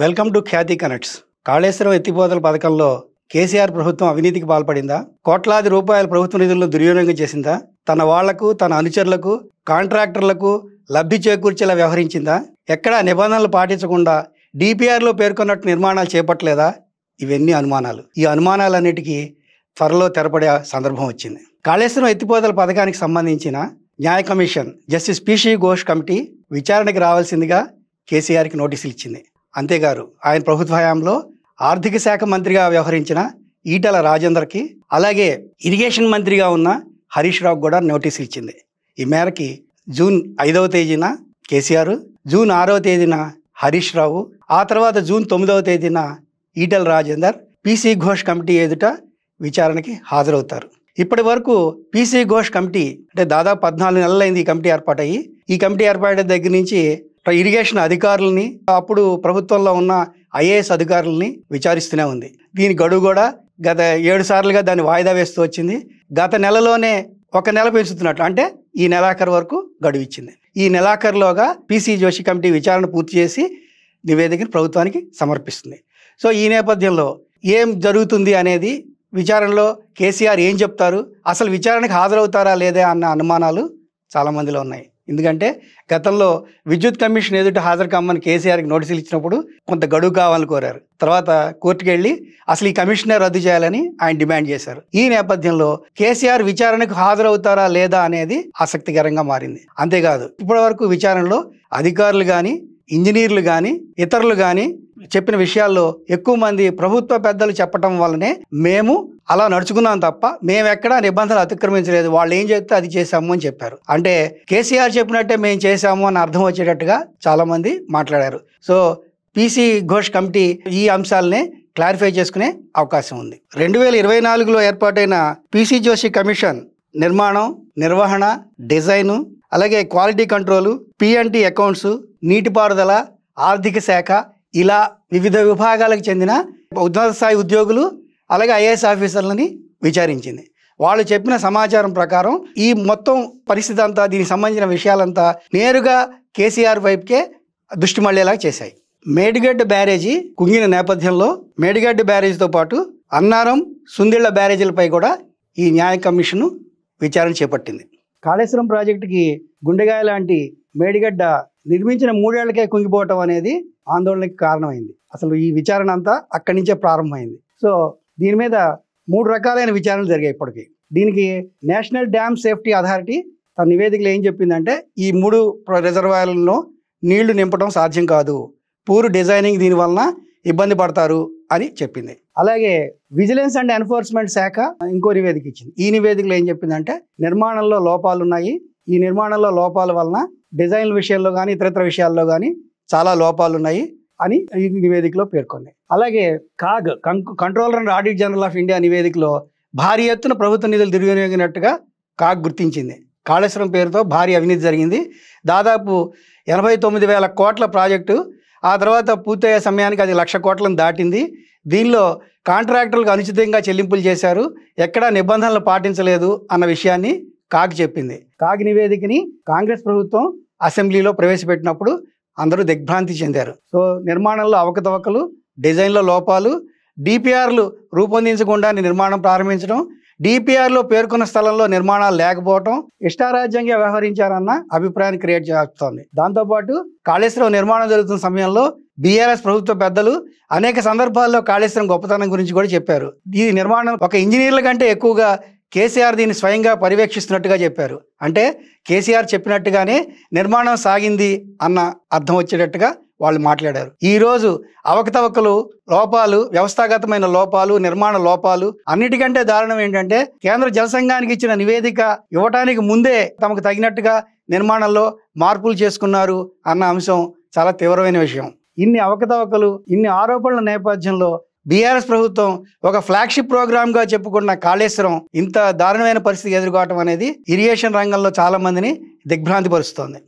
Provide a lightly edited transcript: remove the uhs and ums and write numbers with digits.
Welcome to Khyati connects. Kaleshwaram ఎత్తిపోతల పథకంలో కేసీఆర్ ప్రభుత్వం అవినీతికి పాల్పడిందా? కోట్లాది రూపాయల ప్రభుత్వ నిధులను దుర్వినియోగం చేసిందా? తన వాళ్లకు, తన అనుచరులకు, కాంట్రాక్టర్లకు లబ్ధి చేకూర్చేలా వ్యవహరించిందా? ఎక్కడా నిబంధనలు పాటించకుండా డిపిఆర్లో పేర్కొన్నట్టు నిర్మాణాలు చేపట్టలేదా? ఇవన్నీ అనుమానాలు. ఈ అనుమానాలన్నిటికీ త్వరలో తెరపడే సందర్భం వచ్చింది. కాళేశ్వరం ఎత్తిపోతల పథకానికి సంబంధించిన న్యాయ commission justice PC Ghosh committee విచారణకి రావాల్సిందిగా కేసీఆర్కి నోటీసులు ఇచ్చింది. అంతేగారు ఆయన ప్రభుత్వ హయాంలో ఆర్థిక శాఖ మంత్రిగా వ్యవహరించిన ఈటల రాజేందర్కి, అలాగే ఇరిగేషన్ మంత్రిగా ఉన్న హరీష్ రావుకు కూడా నోటీసులు ఇచ్చింది. ఈ మేరకి జూన్ 5వ తేదీన కేసీఆర్, జూన్ 6వ తేదీన హరీష్ రావు, ఆ తర్వాత జూన్ 9వ తేదీన ఈటల రాజేందర్ పిసి ఘోష్ కమిటీ ఎదుట విచారణకి హాజరవుతారు. ఇప్పటి వరకు పిసి ఘోష్ కమిటీ అంటే దాదాపు 14 నెలలైంది ఈ కమిటీ ఏర్పాటయ్యి. ఈ కమిటీ ఏర్పాటు దగ్గర నుంచి ఇరిగేషన్ అధికారులని, అప్పుడు ప్రభుత్వంలో ఉన్న ఐఏఎస్ అధికారులని విచారిస్తూనే ఉంది. దీని గడువు కూడా గత 7 సార్లుగా దాన్ని వాయిదా వేస్తూ వచ్చింది. గత నెలలోనే 1 నెల పెంచుతున్నట్లు, అంటే ఈ నెలాఖరు వరకు గడువు ఇచ్చింది. ఈ నెలాఖరులోగా పిసి జోషి కమిటీ విచారణ పూర్తి చేసి నివేదికను ప్రభుత్వానికి సమర్పిస్తుంది. సో ఈ నేపథ్యంలో ఏం జరుగుతుంది అనేది, విచారణలో కేసీఆర్ ఏం చెప్తారు, అసలు విచారణకు హాజరవుతారా లేదా అన్న అనుమానాలు చాలామందిలో ఉన్నాయి. ఎందుకంటే గతంలో విద్యుత్ కమిషన్ ఎదుట హాజరు కమ్మని కేసీఆర్కి నోటీసులు ఇచ్చినప్పుడు కొంత గడువు కావాలని కోరారు. తర్వాత కోర్టుకు వెళ్ళి అసలు ఈ కమిషనే రద్దు చేయాలని ఆయన డిమాండ్ చేశారు. ఈ నేపథ్యంలో కేసీఆర్ విచారణకు హాజరవుతారా లేదా అనేది ఆసక్తికరంగా మారింది. అంతేకాదు, ఇప్పటి వరకు విచారణలో అధికారులు కానీ, ఇంజనీర్లు కానీ, ఇతరులు కానీ చెప్పిన విషయాల్లో ఎక్కువ మంది ప్రభుత్వ పెద్దలు చెప్పడం వల్లనే మేము అలా నడుచుకున్నాం తప్ప మేమెక్కడా నిబంధనలు అతిక్రమించలేదు, వాళ్ళు ఏం చెప్తే అది చేశాము అని చెప్పారు. అంటే కేసీఆర్ చెప్పినట్టే మేము చేశాము అని అర్థం వచ్చేటట్టుగా చాలా మంది మాట్లాడారు. సో పిసి ఘోష్ కమిటీ ఈ అంశాలనే క్లారిఫై చేసుకునే అవకాశం ఉంది. 2024లో ఏర్పాటైన పిసి జోషి కమిషన్ నిర్మాణం, నిర్వహణ, డిజైను, అలాగే క్వాలిటీ కంట్రోలు, పిఎన్టి అకౌంట్స్, నీటిపారుదల, ఆర్థిక శాఖ, ఇలా వివిధ విభాగాలకు చెందిన ఉన్నత స్థాయి ఉద్యోగులు, అలాగే ఐఏఎస్ ఆఫీసర్లని విచారించింది. వాళ్ళు చెప్పిన సమాచారం ప్రకారం ఈ మొత్తం పరిస్థితి అంతా, దీనికి సంబంధించిన విషయాలంతా నేరుగా కేసీఆర్ వైపుకే దృష్టి మళ్ళేలా చేశాయి. మేడిగడ్డ బ్యారేజీ కుంగిన నేపథ్యంలో మేడిగడ్డ బ్యారేజీతో పాటు అన్నారం, సుందిళ్ల బ్యారేజీలపై కూడా ఈ న్యాయ కమిషను విచారణ చేపట్టింది. కాళేశ్వరం ప్రాజెక్టుకి గుండెగాయ లాంటి మేడిగడ్డ నిర్మించిన 3 ఏళ్లకే కుంగిపోవటం అనేది ఆందోళనకి కారణమైంది. అసలు ఈ విచారణ అంతా అక్కడి నుంచే ప్రారంభమైంది. సో దీని మీద 3 రకాలైన విచారణలు జరిగాయి ఇప్పటికీ. దీనికి నేషనల్ డ్యామ్ సేఫ్టీ అథారిటీ తన నివేదికలో ఏం చెప్పిందంటే, ఈ 3 రిజర్వాయర్లలో నీళ్లు నింపడం సాధ్యం కాదు, పూర్ డిజైనింగ్ దీనివలన ఇబ్బంది పడతారు అని చెప్పింది. అలాగే విజిలెన్స్ అండ్ ఎన్ఫోర్స్మెంట్ శాఖ ఇంకో నివేదిక ఇచ్చింది. ఈ నివేదికలో ఏం చెప్పిందంటే, నిర్మాణంలో లోపాలు ఉన్నాయి, ఈ నిర్మాణంలో లోపాల వలన డిజైన్ విషయంలో కానీ ఇతరత్ర విషయాల్లో కానీ చాలా లోపాలు ఉన్నాయి అని ఈ నివేదికలో పేర్కొంది. అలాగే CAG controller and audit general of India నివేదికలో భారీ ఎత్తున ప్రభుత్వ నిధులు దుర్వినియోగినట్టుగా కాగ్ గుర్తించింది. కాళేశ్వరం పేరుతో భారీ అవినీతి జరిగింది. దాదాపు 89,000 కోట్ల ప్రాజెక్టు, ఆ తర్వాత పూర్తయ్యే సమయానికి అది 1,00,000 కోట్లను దాటింది. దీనిలో కాంట్రాక్టర్లకు అనుచితంగా చెల్లింపులు చేశారు, ఎక్కడా నిబంధనలు పాటించలేదు అన్న విషయాన్ని కాగ్ చెప్పింది. కాగ్ నివేదికని కాంగ్రెస్ ప్రభుత్వం అసెంబ్లీలో ప్రవేశపెట్టినప్పుడు అందరూ దిగ్భ్రాంతి చెందారు. సో నిర్మాణంలో అవకతవకలు, డిజైన్లో లోపాలు, డిపిఆర్లు రూపొందించకుండా నిర్మాణం ప్రారంభించడం, డిపిఆర్లో పేర్కొన్న స్థలంలో నిర్మాణాలు లేకపోవడం ఇష్టారాజ్యంగా వ్యవహరించారన్న అభిప్రాయాన్ని క్రియేట్ చేస్తోంది. దాంతోపాటు కాళేశ్వరం నిర్మాణం జరుగుతున్న సమయంలో బీఆర్ఎస్ ప్రభుత్వ పెద్దలు అనేక సందర్భాల్లో కాళేశ్వరం గొప్పతనం గురించి కూడా చెప్పారు. ఈ నిర్మాణం ఒక ఇంజనీర్ల కంటే ఎక్కువగా కేసీఆర్ దీన్ని స్వయంగా పర్యవేక్షిస్తున్నట్టుగా చెప్పారు. అంటే కేసీఆర్ చెప్పినట్టుగానే నిర్మాణం సాగింది అన్న అర్థం వచ్చేటట్టుగా వాళ్ళు మాట్లాడారు. ఈరోజు అవకతవకలు, లోపాలు, వ్యవస్థాగతమైన లోపాలు, నిర్మాణ లోపాలు, అన్నిటికంటే దారుణం ఏంటంటే, కేంద్ర జల సంఘానికి ఇచ్చిన నివేదిక ఇవ్వటానికి ముందే తమకు తగినట్టుగా నిర్మాణంలో మార్పులు చేసుకున్నారు అన్న అంశం చాలా తీవ్రమైన విషయం. ఇన్ని అవకతవకలు, ఇన్ని ఆరోపణల నేపథ్యంలో బీఆర్ఎస్ ప్రభుత్వం ఒక ఫ్లాగ్షిప్ ప్రోగ్రామ్గా చెప్పుకున్న కాళేశ్వరం ఇంత దారుణమైన పరిస్థితి ఎదుర్కోవటం అనేది ఇరిగేషన్ రంగంలో చాలా మందిని దిగ్భ్రాంతి పరుస్తోంది.